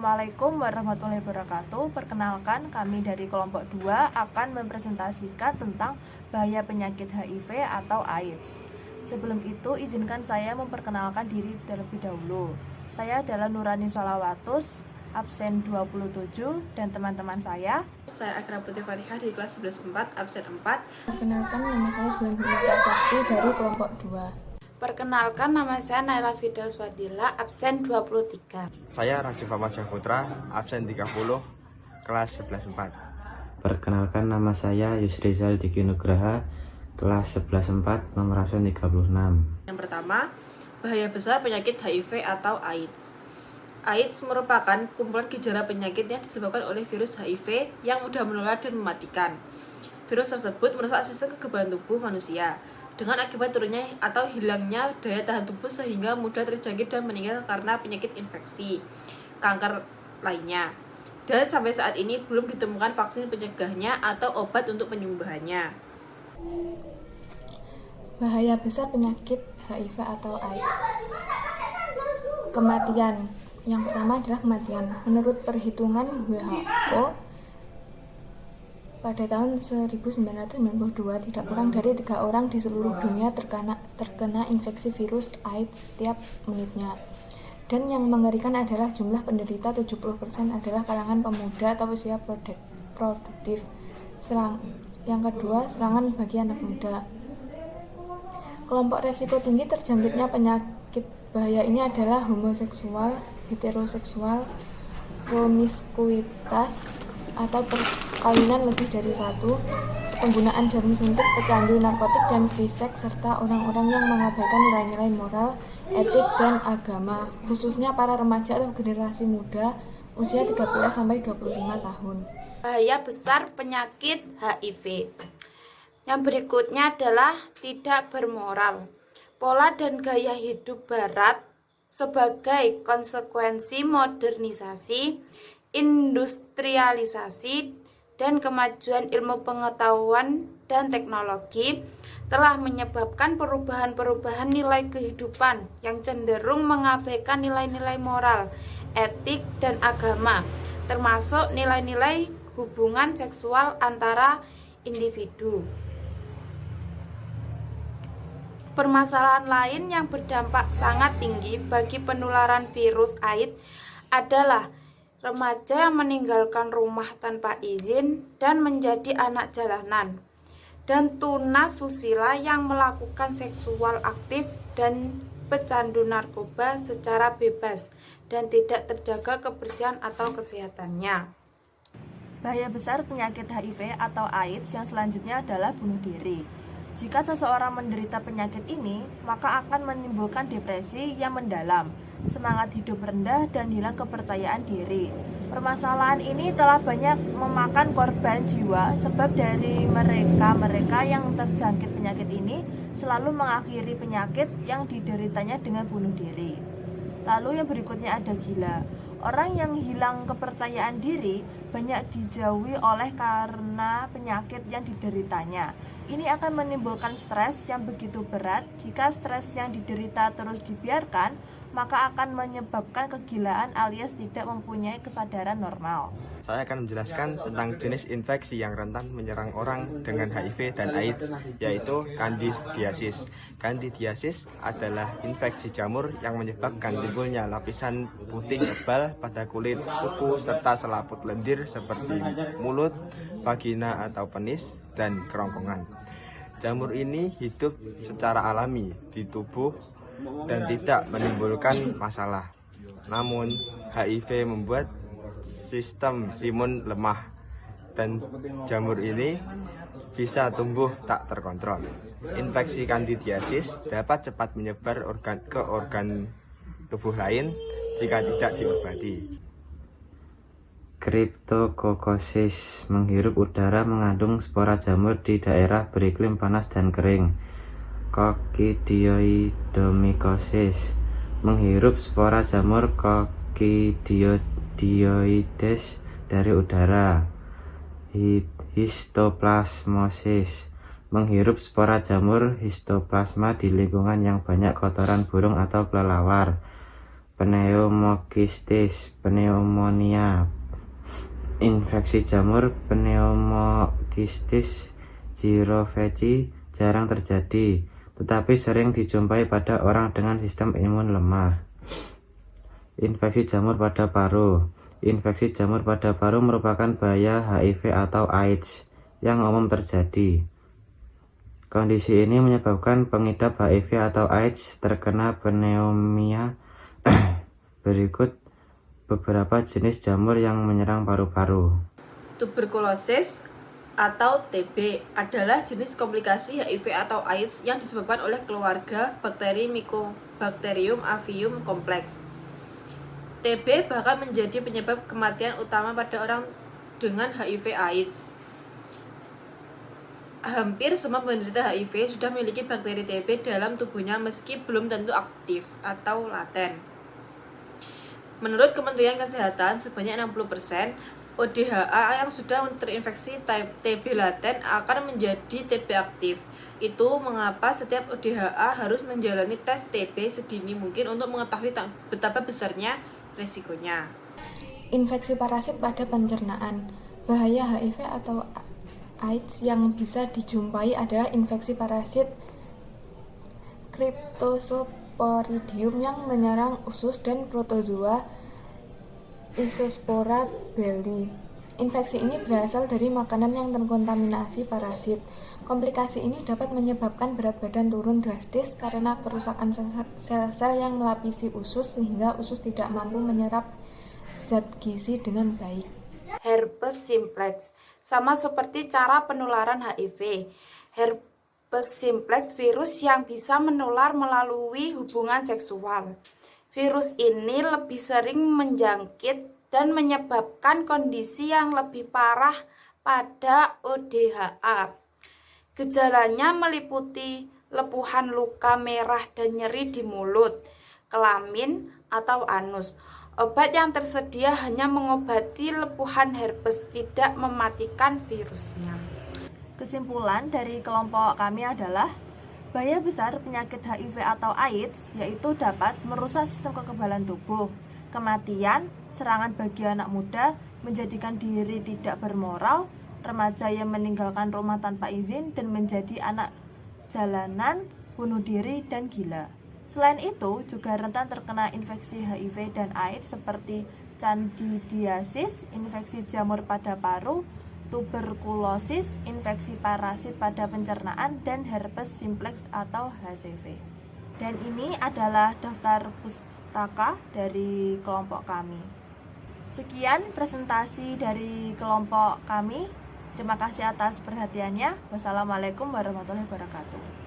Assalamualaikum warahmatullahi wabarakatuh. Perkenalkan, kami dari kelompok 2 akan mempresentasikan tentang bahaya penyakit HIV atau AIDS. Sebelum itu, izinkan saya memperkenalkan diri terlebih dahulu. Saya adalah Nurani Sholawatus, absen 27, dan teman-teman saya Akra Putri Fatihah dari kelas 11-4, absen 4. Perkenalkan, nama saya Bulan Hurita Sakti dari kelompok 2. Perkenalkan, nama saya Naila Firdaus Wadila, absen 23. Saya Rajiv Fajar Putra, absen 30, kelas 11-4. Perkenalkan, nama saya Yusrizal Diki Nugraha, kelas 11-4, nomor absen 36. Yang pertama, bahaya besar penyakit HIV atau AIDS. AIDS merupakan kumpulan gejala penyakit yang disebabkan oleh virus HIV yang mudah menular dan mematikan. Virus tersebut merusak sistem kekebalan tubuh manusia dengan akibat turunnya atau hilangnya daya tahan tubuh sehingga mudah terjangkit dan meninggal karena penyakit infeksi, kanker lainnya. Dan sampai saat ini belum ditemukan vaksin penyegahnya atau obat untuk penyembuhannya. Bahaya besar penyakit HIV atau AIDS. Kematian. Yang pertama adalah kematian. Menurut perhitungan WHO, pada tahun 1992 tidak kurang dari 3 orang di seluruh dunia terkena infeksi virus AIDS setiap menitnya. Dan yang mengerikan adalah jumlah penderita 70% adalah kalangan pemuda atau usia produktif. Yang kedua, serangan bagi anak muda. Kelompok resiko tinggi terjangkitnya penyakit bahaya ini adalah homoseksual, heteroseksual, promiskuitas atau perkawinan lebih dari satu, penggunaan jarum suntik, pecandu narkotik dan free sex, serta orang-orang yang mengabaikan nilai-nilai moral, etik, dan agama, khususnya para remaja atau generasi muda usia 13-25 tahun. Bahaya besar penyakit HIV. Yang berikutnya adalah tidak bermoral. Pola dan gaya hidup barat sebagai konsekuensi modernisasi, industrialisasi, dan kemajuan ilmu pengetahuan dan teknologi telah menyebabkan perubahan-perubahan nilai kehidupan yang cenderung mengabaikan nilai-nilai moral, etik, dan agama, termasuk nilai-nilai hubungan seksual antara individu. Permasalahan lain yang berdampak sangat tinggi bagi penularan virus AIDS adalah remaja yang meninggalkan rumah tanpa izin dan menjadi anak jalanan, dan tunasusila yang melakukan seksual aktif dan pecandu narkoba secara bebas dan tidak terjaga kebersihan atau kesehatannya. bahaya besar penyakit HIV atau AIDS yang selanjutnya adalah bunuh diri. Jika seseorang menderita penyakit ini, maka akan menimbulkan depresi yang mendalam, semangat hidup rendah, dan hilang kepercayaan diri. Permasalahan ini telah banyak memakan korban jiwa sebab dari mereka yang terjangkit penyakit ini selalu mengakhiri penyakit yang dideritanya dengan bunuh diri. Lalu yang berikutnya ada gila. Orang yang hilang kepercayaan diri banyak dijauhi oleh karena penyakit yang dideritanya. Ini akan menimbulkan stres yang begitu berat. Jika stres yang diderita terus dibiarkan, maka akan menyebabkan kegilaan alias tidak mempunyai kesadaran normal. Saya akan menjelaskan tentang jenis infeksi yang rentan menyerang orang dengan HIV dan AIDS, yaitu kandidiasis. Kandidiasis adalah infeksi jamur yang menyebabkan timbulnya lapisan putih tebal pada kulit, kuku, serta selaput lendir seperti mulut, vagina atau penis, dan kerongkongan. Jamur ini hidup secara alami di tubuh dan tidak menimbulkan masalah. Namun, HIV membuat sistem imun lemah dan jamur ini bisa tumbuh tak terkontrol. Infeksi kandidiasis dapat cepat menyebar ke organ tubuh lain jika tidak diobati. Cryptococcus menghirup udara mengandung spora jamur di daerah beriklim panas dan kering. Coccidioidomycosis menghirup spora jamur Coccidioides dari udara. Histoplasmosis menghirup spora jamur histoplasma di lingkungan yang banyak kotoran burung atau kelelawar. pneumokistis, pneumonia, infeksi jamur, pneumokistis giroveci jarang terjadi, tetapi sering dijumpai pada orang dengan sistem imun lemah. Infeksi jamur pada paru. Infeksi jamur pada paru merupakan bahaya HIV atau AIDS yang umum terjadi. Kondisi ini menyebabkan pengidap HIV atau AIDS terkena pneumonia. Berikut beberapa jenis jamur yang menyerang paru-paru. Tuberkulosis atau TB adalah jenis komplikasi HIV atau AIDS yang disebabkan oleh keluarga bakteri Mycobacterium avium kompleks. TB bahkan menjadi penyebab kematian utama pada orang dengan HIV AIDS. Hampir semua penderita HIV sudah memiliki bakteri TB dalam tubuhnya meski belum tentu aktif atau laten. Menurut Kementerian Kesehatan, sebanyak 60% ODHA yang sudah terinfeksi TB laten akan menjadi TB aktif. Itu mengapa setiap ODHA harus menjalani tes TB sedini mungkin untuk mengetahui betapa besarnya resikonya. Infeksi parasit pada pencernaan. Bahaya HIV atau AIDS yang bisa dijumpai adalah infeksi parasit Cryptosporidium yang menyerang usus dan protozoa Isospora belli. Infeksi ini berasal dari makanan yang terkontaminasi parasit. Komplikasi ini dapat menyebabkan berat badan turun drastis karena kerusakan sel-sel yang melapisi usus sehingga usus tidak mampu menyerap zat gizi dengan baik. Herpes simplex sama seperti cara penularan HIV. Herpes simplex virus yang bisa menular melalui hubungan seksual. Virus ini lebih sering menjangkit dan menyebabkan kondisi yang lebih parah pada ODHA. Gejalanya meliputi lepuhan luka merah dan nyeri di mulut, kelamin, atau anus. Obat yang tersedia hanya mengobati lepuhan herpes, tidak mematikan virusnya. Kesimpulan dari kelompok kami adalah bahaya besar penyakit HIV atau AIDS yaitu dapat merusak sistem kekebalan tubuh, kematian, serangan bagi anak muda, menjadikan diri tidak bermoral, remaja yang meninggalkan rumah tanpa izin dan menjadi anak jalanan, bunuh diri, dan gila. Selain itu, juga rentan terkena infeksi HIV dan AIDS seperti candidiasis, infeksi jamur pada paru, tuberkulosis, infeksi parasit pada pencernaan, dan herpes simplex atau HCV. Dan ini adalah daftar pustaka dari kelompok kami. Sekian presentasi dari kelompok kami. Terima kasih atas perhatiannya. Wassalamualaikum warahmatullahi wabarakatuh.